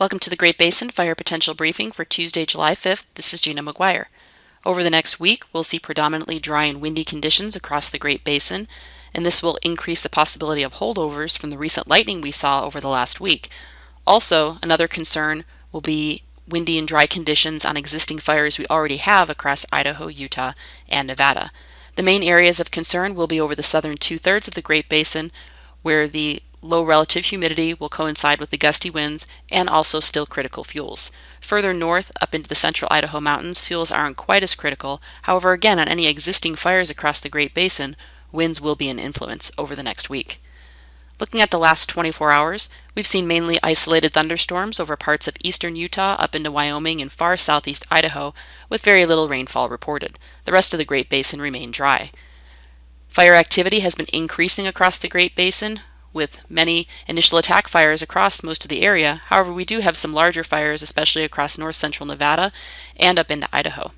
Welcome to the Great Basin Fire Potential Briefing for Tuesday, July 5th. This is Gina McGuire. Over the next week, we'll see predominantly dry and windy conditions across the Great Basin, and this will increase the possibility of holdovers from the recent lightning we saw over the last week. Also, another concern will be windy and dry conditions on existing fires we already have across Idaho, Utah, and Nevada. The main areas of concern will be over the southern two-thirds of the Great Basin, where the low relative humidity will coincide with the gusty winds and also still critical fuels. Further north, up into the central Idaho mountains, fuels aren't quite as critical. However, again, on any existing fires across the Great Basin, winds will be an influence over the next week. Looking at the last 24 hours, we've seen mainly isolated thunderstorms over parts of eastern Utah up into Wyoming and far southeast Idaho, with very little rainfall reported. The rest of the Great Basin remained dry. Fire activity has been increasing across the Great Basin, with many initial attack fires across most of the area. However, we do have some larger fires, especially across north central Nevada and up into Idaho.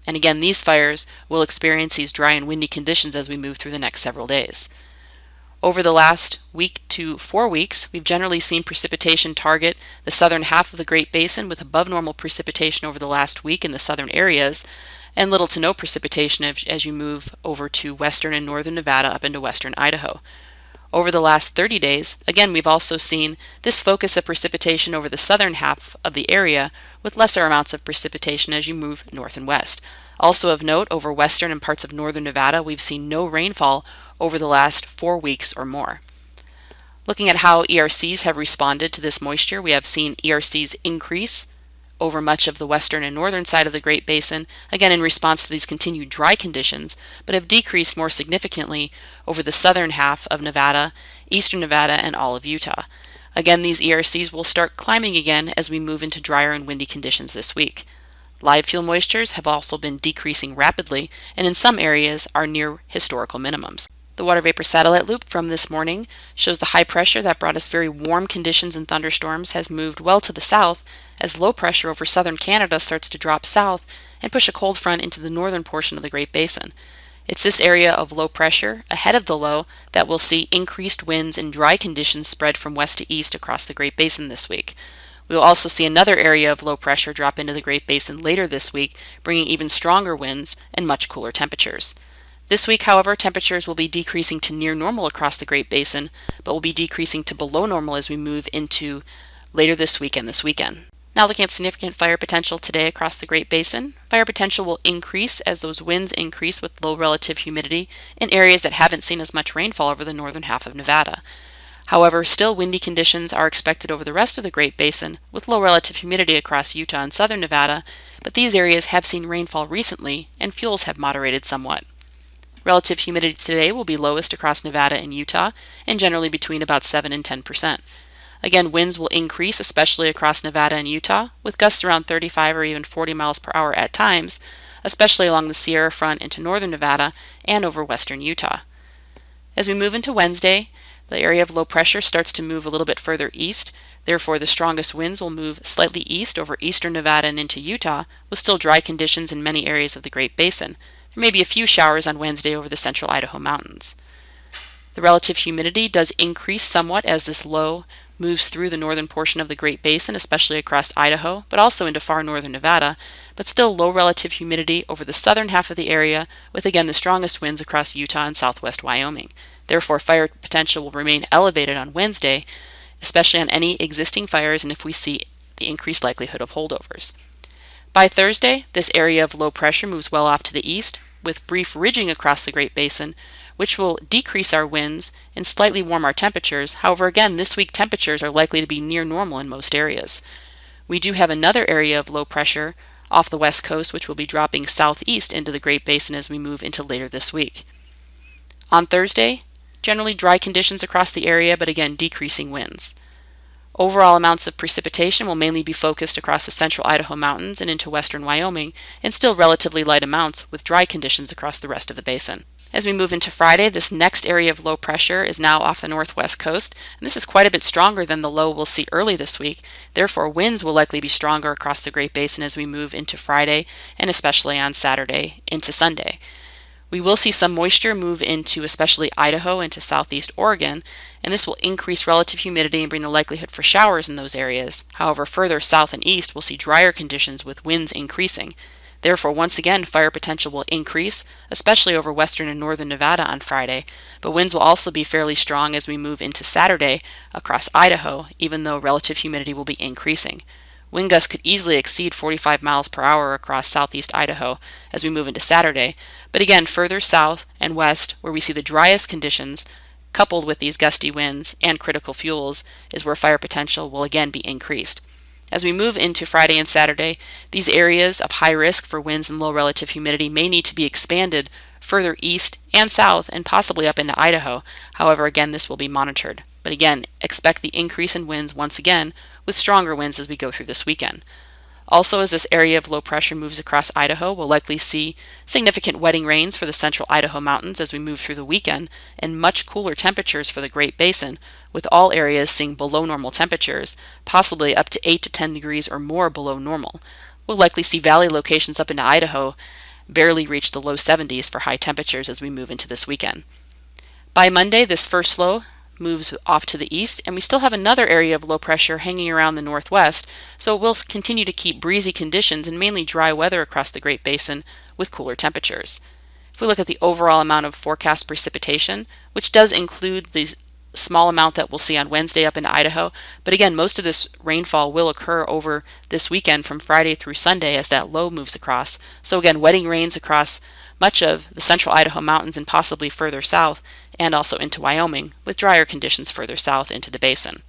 And again, these fires will experience these dry and windy conditions as we move through the next several days. Over the last week to 4 weeks, we've generally seen precipitation target the southern half of the Great Basin, with above normal precipitation over the last week in the southern areas, and little to no precipitation as you move over to western and northern Nevada up into western Idaho. Over the last 30 days, again, we've also seen this focus of precipitation over the southern half of the area, with lesser amounts of precipitation as you move north and west. Also of note, over western and parts of northern Nevada, we've seen no rainfall over the last 4 weeks or more. Looking at how ERCs have responded to this moisture, we have seen ERCs increase over much of the western and northern side of the Great Basin, again in response to these continued dry conditions, but have decreased more significantly over the southern half of Nevada, eastern Nevada, and all of Utah. Again, these ERCs will start climbing again as we move into drier and windy conditions this week. Live fuel moistures have also been decreasing rapidly, and in some areas are near historical minimums. The water vapor satellite loop from this morning shows the high pressure that brought us very warm conditions and thunderstorms has moved well to the south as low pressure over southern Canada starts to drop south and push a cold front into the northern portion of the Great Basin. It's this area of low pressure ahead of the low that will see increased winds and dry conditions spread from west to east across the Great Basin this week. We will also see another area of low pressure drop into the Great Basin later this week, bringing even stronger winds and much cooler temperatures. This week, however, temperatures will be decreasing to near normal across the Great Basin, but will be decreasing to below normal as we move into later this week and this weekend. Now looking at significant fire potential today across the Great Basin, fire potential will increase as those winds increase with low relative humidity in areas that haven't seen as much rainfall over the northern half of Nevada. However, still windy conditions are expected over the rest of the Great Basin with low relative humidity across Utah and southern Nevada, but these areas have seen rainfall recently and fuels have moderated somewhat. Relative humidity today will be lowest across Nevada and Utah, and generally between about 7 and 10%. Again, winds will increase, especially across Nevada and Utah, with gusts around 35 or even 40 miles per hour at times, especially along the Sierra Front into northern Nevada and over western Utah. As we move into Wednesday, the area of low pressure starts to move a little bit further east. Therefore, the strongest winds will move slightly east over eastern Nevada and into Utah, with still dry conditions in many areas of the Great Basin. There may be a few showers on Wednesday over the central Idaho mountains. The relative humidity does increase somewhat as this low moves through the northern portion of the Great Basin, especially across Idaho, but also into far northern Nevada, but still low relative humidity over the southern half of the area, with again the strongest winds across Utah and southwest Wyoming. Therefore, fire potential will remain elevated on Wednesday, especially on any existing fires and if we see the increased likelihood of holdovers. By Thursday, this area of low pressure moves well off to the east, with brief ridging across the Great Basin, which will decrease our winds and slightly warm our temperatures. However, again, this week temperatures are likely to be near normal in most areas. We do have another area of low pressure off the west coast, which will be dropping southeast into the Great Basin as we move into later this week. On Thursday, generally dry conditions across the area, but again, decreasing winds. Overall amounts of precipitation will mainly be focused across the central Idaho mountains and into western Wyoming, and still relatively light amounts with dry conditions across the rest of the basin. As we move into Friday, this next area of low pressure is now off the northwest coast, and this is quite a bit stronger than the low we'll see early this week. Therefore, winds will likely be stronger across the Great Basin as we move into Friday, and especially on Saturday into Sunday. We will see some moisture move into especially Idaho into southeast Oregon, and this will increase relative humidity and bring the likelihood for showers in those areas. However, further south and east, we'll see drier conditions with winds increasing. Therefore, once again, fire potential will increase, especially over western and northern Nevada on Friday, but winds will also be fairly strong as we move into Saturday across Idaho, even though relative humidity will be increasing. Wind gusts could easily exceed 45 miles per hour across southeast Idaho as we move into Saturday, but again, further south and west, where we see the driest conditions, coupled with these gusty winds and critical fuels, is where fire potential will again be increased. As we move into Friday and Saturday, these areas of high risk for winds and low relative humidity may need to be expanded further east and south and possibly up into Idaho. However, again, this will be monitored. But again, expect the increase in winds once again with stronger winds as we go through this weekend. Also, as this area of low pressure moves across Idaho, we'll likely see significant wetting rains for the central Idaho mountains as we move through the weekend, and much cooler temperatures for the Great Basin, with all areas seeing below normal temperatures, possibly up to 8 to 10 degrees or more below normal. We'll likely see valley locations up into Idaho barely reach the low 70s for high temperatures as we move into this weekend. By Monday, this first low moves off to the east, and we still have another area of low pressure hanging around the northwest, so we'll continue to keep breezy conditions and mainly dry weather across the Great Basin with cooler temperatures. If we look at the overall amount of forecast precipitation, which does include the small amount that we'll see on Wednesday up into Idaho, but again, most of this rainfall will occur over this weekend from Friday through Sunday as that low moves across. So again, wetting rains across much of the central Idaho mountains and possibly further south, and also into Wyoming, with drier conditions further south into the basin.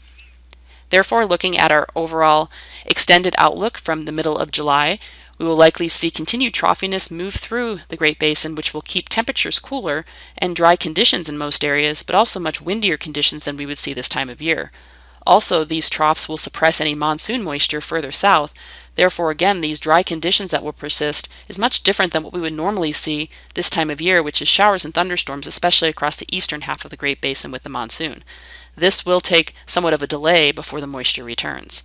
Therefore, looking at our overall extended outlook from the middle of July, we will likely see continued troughiness move through the Great Basin, which will keep temperatures cooler and dry conditions in most areas, but also much windier conditions than we would see this time of year. Also, these troughs will suppress any monsoon moisture further south. Therefore, again, these dry conditions that will persist is much different than what we would normally see this time of year, which is showers and thunderstorms, especially across the eastern half of the Great Basin with the monsoon. This will take somewhat of a delay before the moisture returns.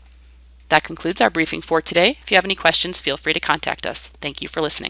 That concludes our briefing for today. If you have any questions, feel free to contact us. Thank you for listening.